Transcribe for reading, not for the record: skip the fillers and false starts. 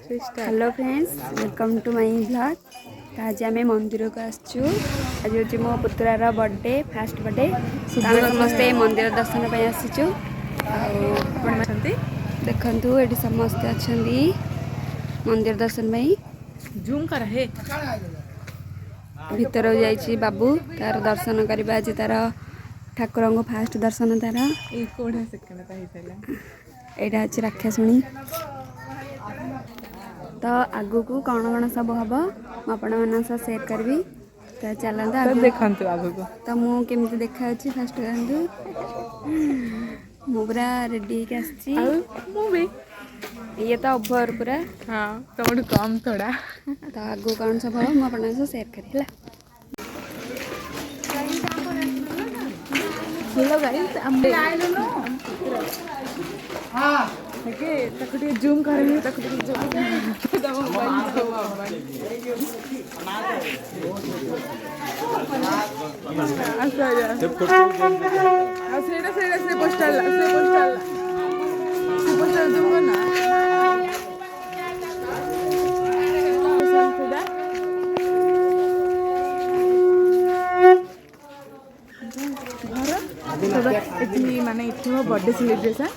Hello friends, welcome to my blog. आज आम मंदिर को आसचु। आज हूँ मो पुत्रार बर्थडे, फास्ट बर्थडे। समस्ते मंदिर दर्शन पर आसीचु। देखु ये समस्ते अच्छा मंदिर दर्शन जूम कर है भीतर जाइए बाबू तार दर्शन करवा। आज तार ठाकुर को फास्ट दर्शन तार यहाँ अच्छे राक्षाशुणी। तो आगु को कौन कौन सब हम मुझे सेयर करी। तो चलते देखंतु आगु को तो मुझे केमती देखा फास्ट कहतु। मु पूरा रेडी भी ये तो ओभर पूरा। हाँ तुम कम थोड़ा तो आगु कौन सब हम मुझे सेयर करी। हेलो गाइस जूम करेंगे जूम करना माने इतना बर्थडे सेलिब्रेशन